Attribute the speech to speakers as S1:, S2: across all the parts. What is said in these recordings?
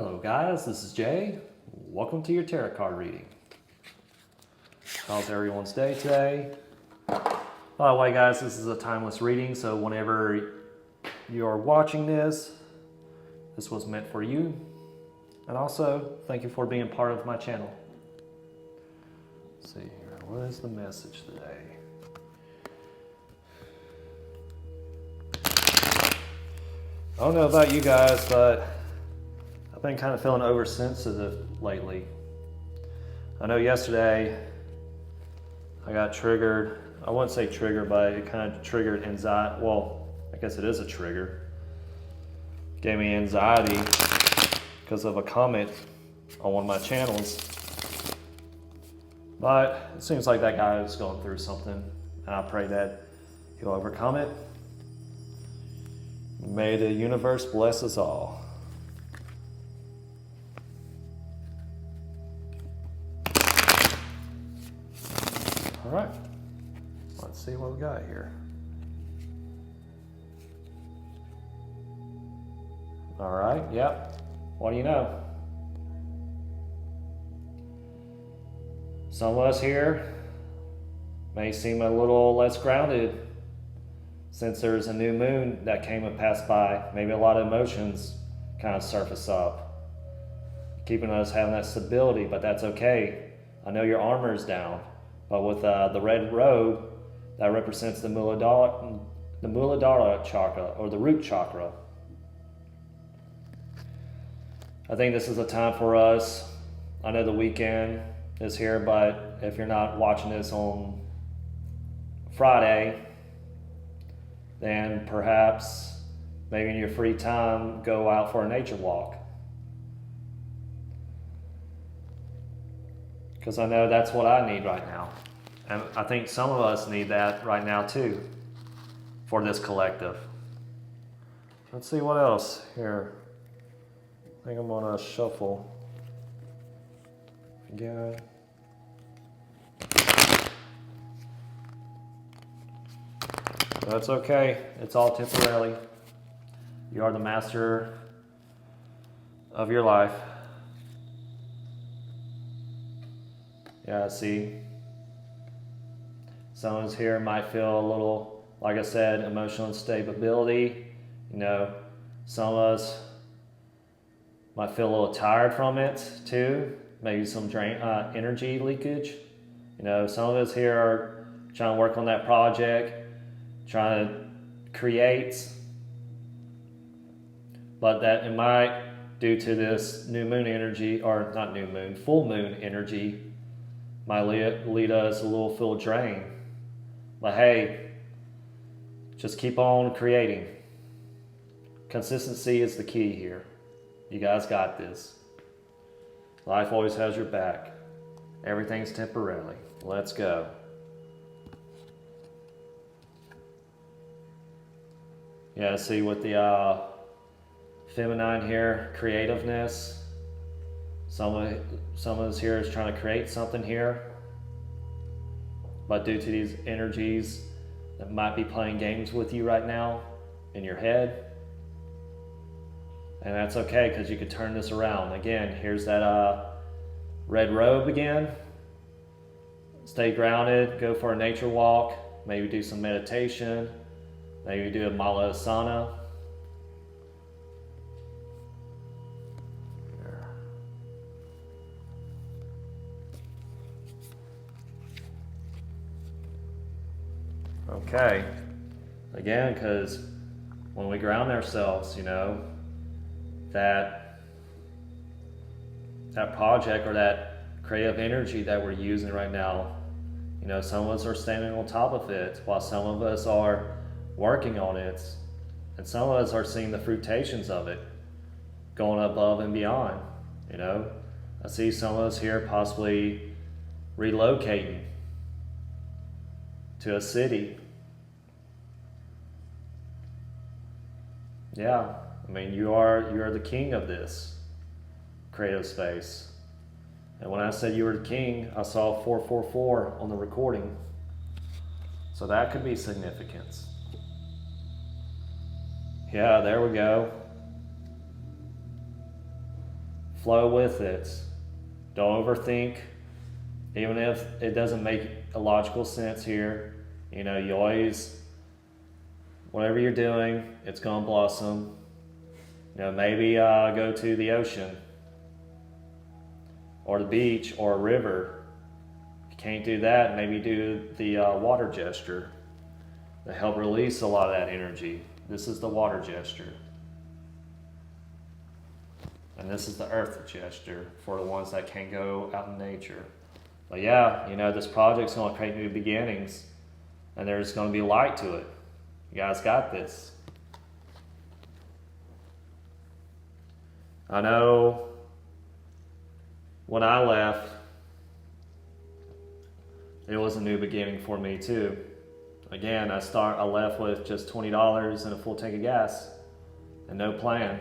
S1: Hello guys, this is Jay. Welcome to your tarot card reading. How's everyone's day today? By the way guys, this is a timeless reading, so whenever you are watching this was meant for you. And also, thank you for being part of my channel. Let's see here, what is the message today? I don't know about you guys, but I've been kind of feeling oversensitive lately. I know yesterday I got triggered. I wouldn't say triggered, but it kind of triggered anxiety. Well, I guess it is a trigger. Gave me anxiety because of a comment on one of my channels. But it seems like that guy is going through something, and I pray that he'll overcome it. May the universe bless us all. All right, let's see what we got here. All right, yep. What do you know? Some of us here may seem a little less grounded since there's a new moon that came and passed by. Maybe a lot of emotions kind of surface up, keeping us having that stability, but that's okay. I know your armor is down. But with the red robe, that represents the Muladhara chakra, or the root chakra. I think this is a time for us. I know the weekend is here, but if you're not watching this on Friday, then perhaps, maybe in your free time, go out for a nature walk. Because I know that's what I need right now. And I think some of us need that right now too, for this collective. Let's see what else here. I think I'm gonna shuffle again. That's okay, it's all temporarily. You are the master of your life. Yeah, see, some of us here might feel a little, like I said, emotional instability. You know, some of us might feel a little tired from it too. Maybe some energy leakage. You know, some of us here are trying to work on that project, trying to create, but that it might, due to this new moon energy, or not new moon, full moon energy, might lead us a little feel drained. But hey, just keep on creating. Consistency is the key here. You guys got this. Life always has your back. Everything's temporarily. Let's go. Yeah, see with the feminine here, creativeness. Some of us here is trying to create something here, but due to these energies that might be playing games with you right now in your head, and that's okay because you could turn this around. Again, here's that red robe again. Stay grounded, go for a nature walk, maybe do some meditation, maybe do a mala asana. Okay, again, because when we ground ourselves, you know, that project or that creative energy that we're using right now, you know, some of us are standing on top of it while some of us are working on it, and some of us are seeing the fruitations of it, going above and beyond, you know. I see some of us here possibly relocating to a city. Yeah, I mean, you are the king of this creative space. And when I said you were the king, I saw 444 on the recording. So that could be significance. Yeah, there we go. Flow with it. Don't overthink. Even if it doesn't make a logical sense here, you always, whatever you're doing, it's going to blossom. Maybe go to the ocean or the beach or a river. If you can't do that, maybe do the water gesture to help release a lot of that energy. This is the water gesture. And this is the earth gesture for the ones that can't go out in nature. But yeah, this project's going to create new beginnings, and there's going to be light to it. You guys got this. I know when I left, it was a new beginning for me too. Again, I left with just $20 and a full tank of gas and no plan.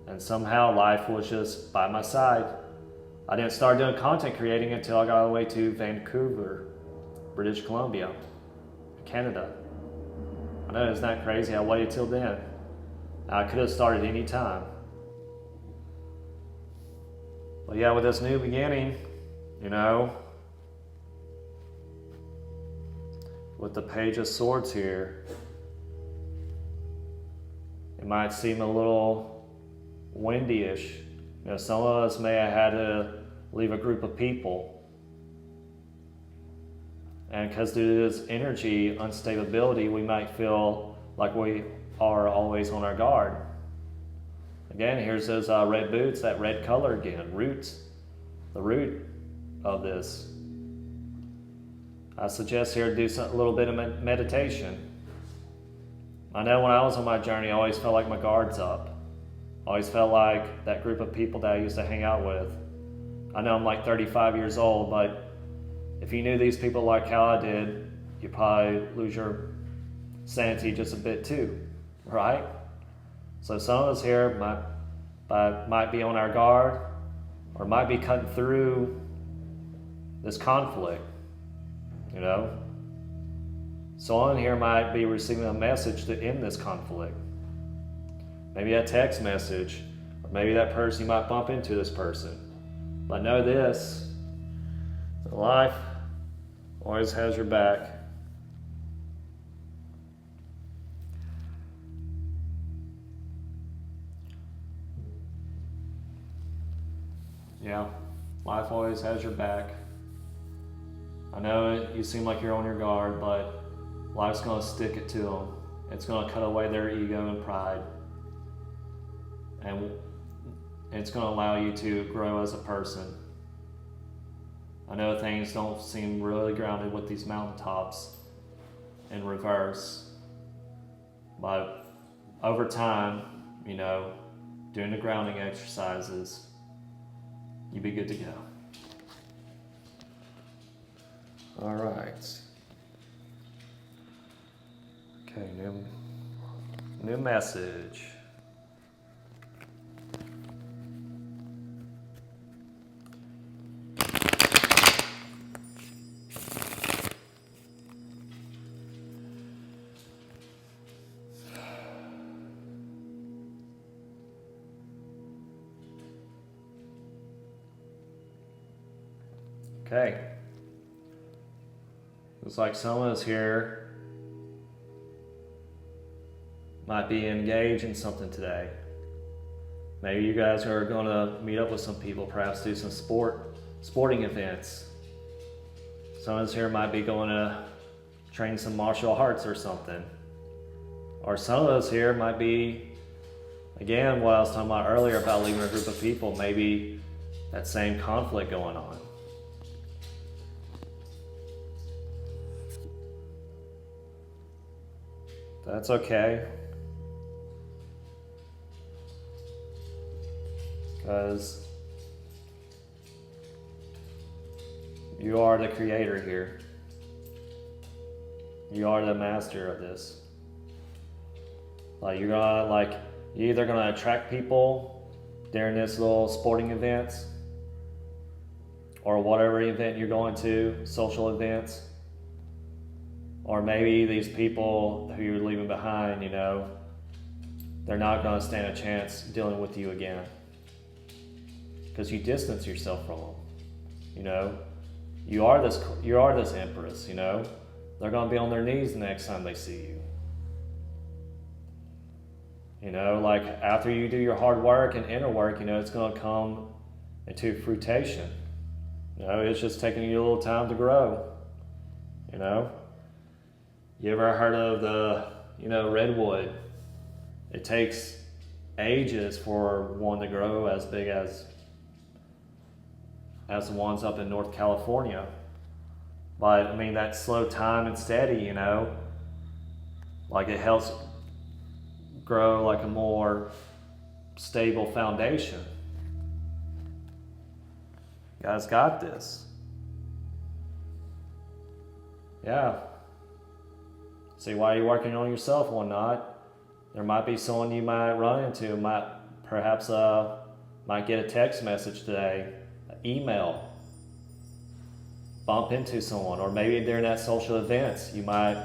S1: And somehow life was just by my side. I didn't start doing content creating until I got all the way to Vancouver, British Columbia, Canada. I know, isn't that crazy? I waited till then. I could have started any time. But yeah, with this new beginning, with the Page of Swords here, it might seem a little windy-ish. Some of us may have had to leave a group of people. And because due to this energy unstability, we might feel like we are always on our guard. Again, here's those red boots, that red color again, roots, the root of this. I suggest here to do a little bit of meditation. I know when I was on my journey, I always felt like my guard's up. I always felt like that group of people that I used to hang out with. I know I'm like 35 years old, but if you knew these people like how I did, you'd probably lose your sanity just a bit too, right? So some of us here might be on our guard, or might be cutting through this conflict, Someone here might be receiving a message to end this conflict. Maybe a text message, or maybe that person, you might bump into this person. But know this, that life always has your back. Yeah, life always has your back. I know you seem like you're on your guard, but life's going to stick it to them. It's going to cut away their ego and pride. And it's going to allow you to grow as a person. I know things don't seem really grounded with these mountaintops in reverse. But over time, doing the grounding exercises, you'll be good to go. All right. Okay, new message. Okay. Looks like some of us here might be engaged in something today. Maybe you guys are going to meet up with some people, perhaps do some sporting events. Some of us here might be going to train some martial arts or something. Or some of us here might be, again, what I was talking about earlier about leaving a group of people, maybe that same conflict going on. That's okay. Because you are the creator here. You are the master of this. You're either gonna attract people during this little sporting events or whatever event you're going to, social events. Or maybe these people who you're leaving behind, they're not going to stand a chance dealing with you again. because you distance yourself from them. You know, you are this empress. You know, they're gonna be on their knees the next time they see you. You know, like after you do your hard work and inner work, you know, it's gonna come into fruition. You know, it's just taking you a little time to grow. You know, you ever heard of the, you know, redwood? It takes ages for one to grow as big as the ones up in North California. But I mean, that slow time and steady, you know, like it helps grow like a more stable foundation. You guys got this. Yeah. See, while you're working on yourself one night, there might be someone you might run into, perhaps might get a text message today, an email, bump into someone, or maybe during that social events, you might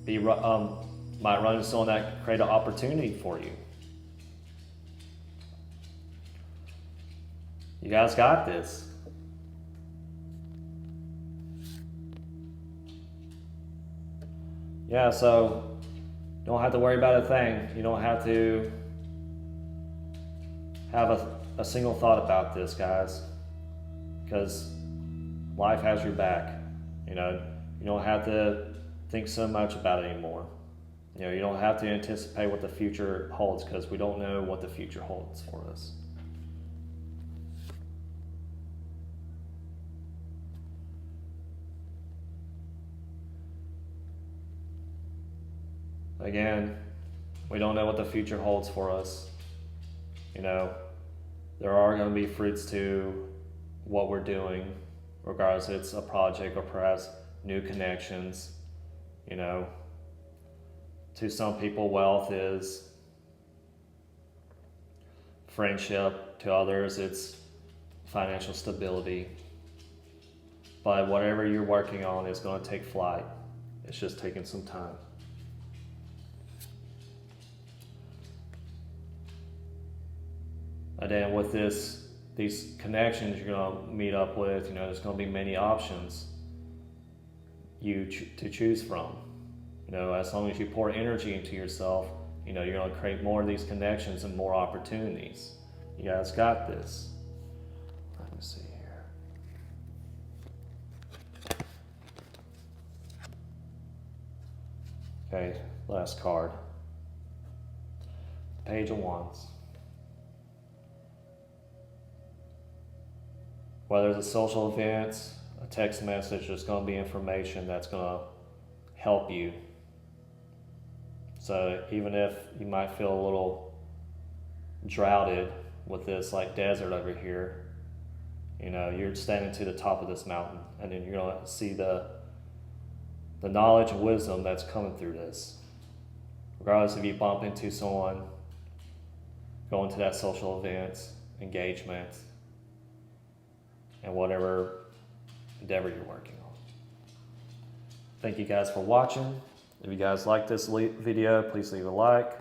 S1: run into someone that create an opportunity for you. You guys got this. Yeah, so you don't have to worry about a thing. You don't have to have a single thought about this, guys, because life has your back. You know, you don't have to think so much about it anymore. You know, you don't have to anticipate what the future holds, because we don't know what the future holds for us. Again, we don't know what the future holds for us. You know, there are going to be fruits to what we're doing, regardless if it's a project or perhaps new connections. You know, to some people, wealth is friendship. To others, it's financial stability. But whatever you're working on is going to take flight. It's just taking some time. And then with these connections you're going to meet up with, you know, there's going to be many options to choose from. You know, as long as you pour energy into yourself, you know, you're going to create more of these connections and more opportunities. You guys got this. Let me see here. Okay, last card. Page of Wands. Whether it's a social event, a text message, there's going to be information that's going to help you. So even if you might feel a little droughted with this like desert over here, you know, you're standing to the top of this mountain, and then you're going to see the knowledge and wisdom that's coming through this. Regardless if you bump into someone, going to that social event, engagement, and whatever endeavor you're working on. Thank you guys for watching. If you guys like this video, please leave a like.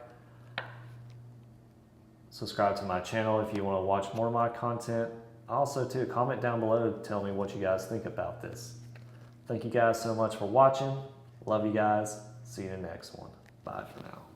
S1: Subscribe to my channel if you want to watch more of my content. Also, too, comment down below to tell me what you guys think about this. Thank you guys so much for watching. Love you guys. See you in the next one. Bye for now.